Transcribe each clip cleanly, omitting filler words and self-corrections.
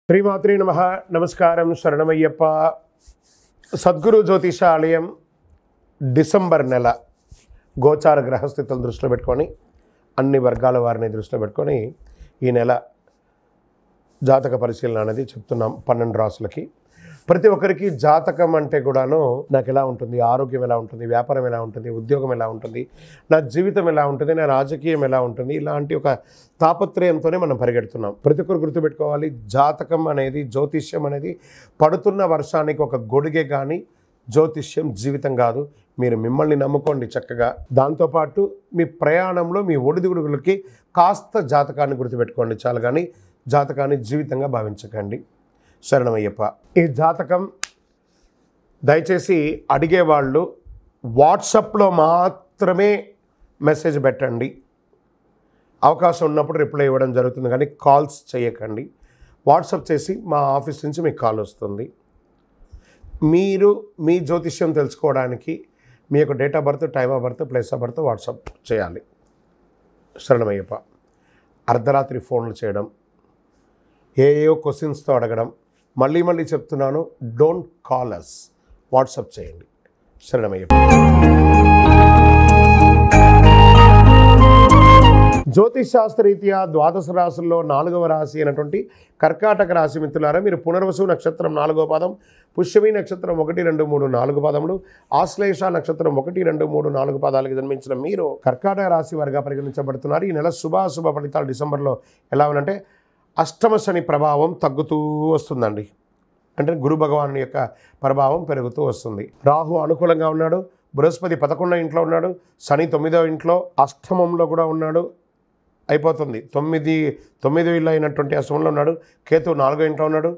శ్రీమాత్రే నమః. నమస్కారం. శరణమయ్యప్ప. సద్గురు జ్యోతిషాలయం డిసెంబర్ నెల గోచార గ్రహస్థితులను దృష్టిలో పెట్టుకొని అన్ని వర్గాల వారిని దృష్టిలో పెట్టుకొని ఈ నెల జాతక పరిశీలన అనేది చెప్తున్నాం 12 రాసులకి. ప్రతి ఒక్కరికి జాతకం అంటే కూడాను నాకు ఎలా ఉంటుంది, ఆరోగ్యం ఎలా ఉంటుంది, వ్యాపారం ఎలా ఉంటుంది, ఉద్యోగం ఎలా ఉంటుంది, నా జీవితం ఎలా ఉంటుంది, నా రాజకీయం ఎలా ఉంటుంది, ఇలాంటి ఒక తాపత్రయంతోనే మనం పరిగెడుతున్నాం. ప్రతి ఒక్కరు గుర్తుపెట్టుకోవాలి, జాతకం అనేది, జ్యోతిష్యం అనేది పడుతున్న వర్షానికి ఒక గొడుగే కానీ జ్యోతిష్యం జీవితం కాదు. మీరు మిమ్మల్ని నమ్ముకోండి చక్కగా. దాంతోపాటు మీ ప్రయాణంలో మీ ఒడిదుడుగులకి కాస్త జాతకాన్ని గుర్తుపెట్టుకోండి చాలు, కానీ జాతకాన్ని జీవితంగా భావించకండి. శరణమయ్యప్ప. ఈ జాతకం దయచేసి అడిగేవాళ్ళు వాట్సాప్లో మాత్రమే మెసేజ్ పెట్టండి. అవకాశం ఉన్నప్పుడు రిప్లై ఇవ్వడం జరుగుతుంది, కానీ కాల్స్ చేయకండి. వాట్సాప్ చేసి మా ఆఫీస్ నుంచి మీకు కాల్ వస్తుంది. మీరు మీ జ్యోతిష్యం తెలుసుకోవడానికి మీ యొక్క date of birth, time of birth, place of birth WhatsApp చేయాలి. శరణమయ్యప్ప. అర్ధరాత్రి ఫోన్లు చేయడం, ఏయో క్వశ్చన్స్తో అడగడం, మళ్ళీ చెప్తున్నాను, డోంట్ కాల్ అస్, వాట్సాప్ చేయండి. శరణమయ్యప్ప. జ్యోతిషాస్త్రరీత్యా ద్వాదశ రాశుల్లో 4వ రాశి అయినటువంటి కర్కాటక రాశి మిత్రులారా, మీరు పునర్వసు నక్షత్రం 4వ పాదం, పుష్యమి నక్షత్రం 1, 2, 3, 4 పాదములు, ఆశ్లేష నక్షత్రం 1, 2, 3, 4 పాదాలకు జన్మించిన మీరు కర్కాటక రాశి వారిగా పరిగణించబడుతున్నారు. ఈ నెల శుభాశుభ ఫలితాలు డిసెంబర్లో ఎలా ఉన్నాయంటే, అష్టమ శని ప్రభావం తగ్గుతూ వస్తుందండి. అంటే గురు భగవాను యొక్క ప్రభావం పెరుగుతూ వస్తుంది. రాహు అనుకూలంగా ఉన్నాడు, బృహస్పతి 11వ ఇంట్లో ఉన్నాడు, శని 9వ ఇంట్లో, అష్టమంలో కూడా ఉన్నాడు. అయిపోతుంది 9 ఇల్లు అయినటువంటి అష్టమంలో ఉన్నాడు. కేతు 4వ ఇంట్లో ఉన్నాడు.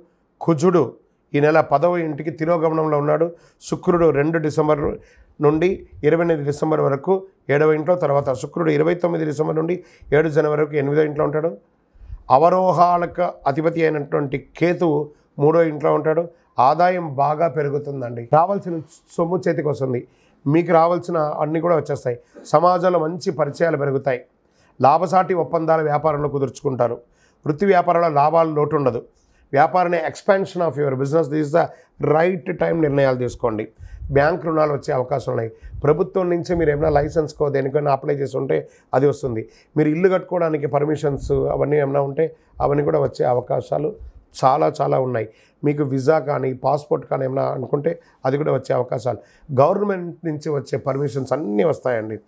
కుజుడు ఈ నెల 10వ ఇంటికి తిరోగమనంలో ఉన్నాడు. శుక్రుడు 2 డిసెంబర్ నుండి 28 డిసెంబర్ వరకు 7వ ఇంట్లో, తర్వాత శుక్రుడు 29 డిసెంబర్ నుండి 7 జనవరి వరకు 8వ ఇంట్లో ఉంటాడు. అవరోహాలకు అధిపతి అయినటువంటి కేతువు 3వ ఇంట్లో ఉంటాడు. ఆదాయం బాగా పెరుగుతుందండి. రావాల్సిన సొమ్ము చేతికి వస్తుంది. మీకు రావాల్సిన అన్నీ కూడా వచ్చేస్తాయి. సమాజంలో మంచి పరిచయాలు పెరుగుతాయి. లాభసాటి ఒప్పందాల వ్యాపారంలో కుదుర్చుకుంటారు. వృత్తి వ్యాపారంలో లాభాలు లోటు ఉండదు. వ్యాపారాన్ని expansion of your business, this the right time నిర్ణయాలు తీసుకోండి. బ్యాంక్ రుణాలు వచ్చే అవకాశం ఉన్నాయి. ప్రభుత్వం నుంచి మీరు ఏమైనా లైసెన్స్కో దేనికైనా అప్లై చేసి ఉంటే అది వస్తుంది. మీరు ఇల్లు కట్టుకోవడానికి పర్మిషన్స్ అవన్నీ ఏమైనా ఉంటే అవన్నీ కూడా వచ్చే అవకాశాలు చాలా ఉన్నాయి. మీకు వీసా కానీ పాస్పోర్ట్ కానీ ఏమైనా అనుకుంటే అది కూడా వచ్చే అవకాశాలు, గవర్నమెంట్ నుంచి వచ్చే పర్మిషన్స్ అన్నీ వస్తాయండి.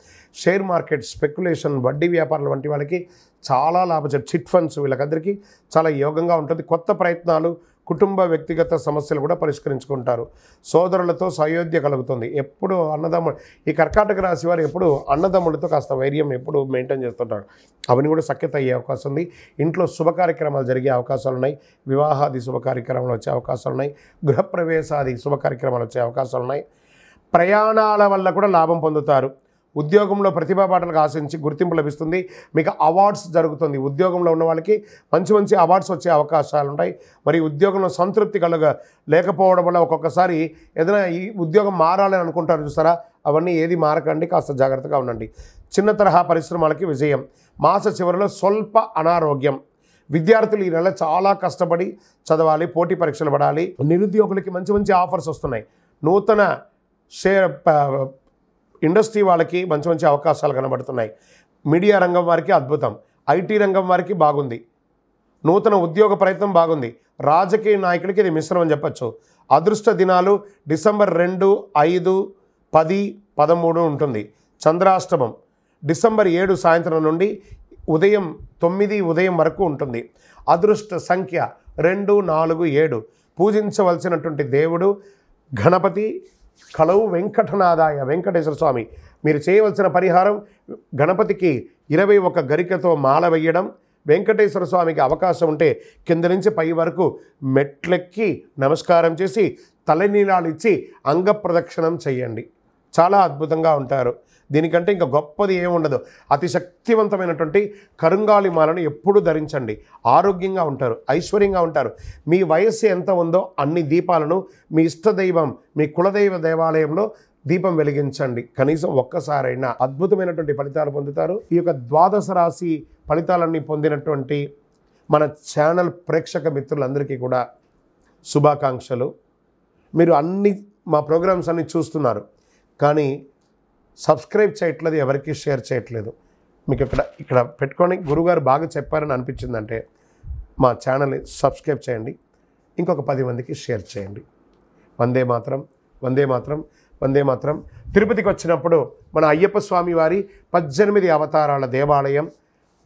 షేర్ మార్కెట్, స్పెక్యులేషన్, వడ్డీ వ్యాపారాలు వంటి వాళ్ళకి చాలా లాభం. చిట్ ఫండ్స్ వీళ్ళకందరికీ చాలా యోగంగా ఉంటుంది. కొత్త ప్రయత్నాలు, కుటుంబ వ్యక్తిగత సమస్యలు కూడా పరిష్కరించుకుంటారు. సోదరులతో సయోధ్య కలుగుతుంది. ఎప్పుడు అన్నదమ్ముడు, ఈ కర్కాటక రాశి వారు ఎప్పుడు అన్నదమ్ములతో కాస్త వైర్యం ఎప్పుడు మెయింటైన్ చేస్తుంటారు. అవన్నీ కూడా సఖ్యత అయ్యే అవకాశం ఉంది. ఇంట్లో శుభ కార్యక్రమాలు జరిగే అవకాశాలు ఉన్నాయి. వివాహాది శుభ కార్యక్రమాలు వచ్చే అవకాశాలు ఉన్నాయి. గృహప్రవేశాది శుభ కార్యక్రమాలు వచ్చే అవకాశాలు ఉన్నాయి. ప్రయాణాల వల్ల కూడా లాభం పొందుతారు. ఉద్యోగంలో ప్రతిభా పాటలకు ఆశించి గుర్తింపు లభిస్తుంది. మీకు అవార్డ్స్ జరుగుతుంది. ఉద్యోగంలో ఉన్న వాళ్ళకి మంచి అవార్డ్స్ వచ్చే అవకాశాలు ఉంటాయి. మరి ఉద్యోగంలో సంతృప్తి లేకపోవడం వల్ల ఒక్కొక్కసారి ఏదైనా ఈ ఉద్యోగం మారాలని అనుకుంటారు చూస్తారా, అవన్నీ ఏది మారకండి, కాస్త జాగ్రత్తగా ఉండండి. చిన్న తరహా పరిశ్రమలకి విజయం. మాస చివరిలో స్వల్ప అనారోగ్యం. విద్యార్థులు ఈ నెల చాలా కష్టపడి చదవాలి, పోటీ పరీక్షలు పడాలి. నిరుద్యోగులకి మంచి ఆఫర్స్ వస్తున్నాయి. నూతన ఇండస్ట్రీ వాళ్ళకి మంచి అవకాశాలు కనబడుతున్నాయి. మీడియా రంగం వారికి అద్భుతం. ఐటీ రంగం వారికి బాగుంది. నూతన ఉద్యోగ ప్రయత్నం బాగుంది. రాజకీయ నాయకుడికి ఇది మిశ్రమం చెప్పచ్చు. అదృష్ట దినాలు డిసెంబర్ 2, 5, 10, 13 ఉంటుంది. చంద్రాష్టమం డిసెంబర్ 7 సాయంత్రం నుండి ఉదయం 9 ఉదయం వరకు ఉంటుంది. అదృష్ట సంఖ్య 2, 4, 7. పూజించవలసినటువంటి దేవుడు గణపతి, కలవు వెంకటనాథాయ, వెంకటేశ్వర స్వామి. మీరు చేయవలసిన పరిహారం, గణపతికి 21 గరికతో మాల వేయడం. వెంకటేశ్వర స్వామికి అవకాశం ఉంటే కింద నుంచి పై వరకు మెట్లెక్కి నమస్కారం చేసి తలనీలాలు ఇచ్చి అంగ ప్రదక్షిణం చేయండి. చాలా అద్భుతంగా ఉంటారు. దీనికంటే ఇంకా గొప్పది ఏముండదు. అతి శక్తివంతమైనటువంటి కరుంగాలి మాలను ఎప్పుడూ ధరించండి. ఆరోగ్యంగా ఉంటారు, ఐశ్వర్యంగా ఉంటారు. మీ వయస్సు ఎంత ఉందో అన్ని దీపాలను మీ ఇష్టదైవం, మీ కులదైవ దేవాలయంలో దీపం వెలిగించండి. కనీసం ఒక్కసారైనా అద్భుతమైనటువంటి ఫలితాలు పొందుతారు. ఈ యొక్క ద్వాదశ రాశి ఫలితాలన్నీ పొందినటువంటి మన ఛానల్ ప్రేక్షక మిత్రులందరికీ కూడా శుభాకాంక్షలు. మీరు మా ప్రోగ్రామ్స్ అన్నీ చూస్తున్నారు, కానీ సబ్స్క్రైబ్ చేయట్లేదు, ఎవరికి షేర్ చేయట్లేదు. మీకు ఇక్కడ పెట్టుకొని గురువుగారు బాగా చెప్పారని అనిపించిందంటే మా ఛానల్ని సబ్స్క్రైబ్ చేయండి, ఇంకొక 10 మందికి షేర్ చేయండి. వందే మాత్రం, వందే మాత్రం, వందే మాత్రం. తిరుపతికి వచ్చినప్పుడు మన అయ్యప్ప స్వామి వారి 18 అవతారాల దేవాలయం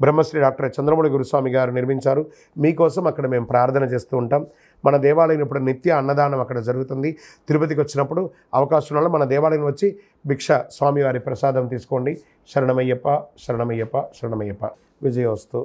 బ్రహ్మశ్రీ డాక్టర్ చంద్రమౌళి గురుస్వామి గారు నిర్మించారు. మీకోసం అక్కడ మేము ప్రార్థన చేస్తూ ఉంటాం. మన దేవాలయం ఇప్పుడు నిత్య అన్నదానం అక్కడ జరుగుతుంది. తిరుపతికి వచ్చినప్పుడు అవకాశం వల్ల మన దేవాలయం వచ్చి భిక్ష స్వామివారి ప్రసాదం తీసుకోండి. శరణమయ్యప్ప, శరణమయ్యప్ప, శరణమయ్యప్ప. విజయోస్తు.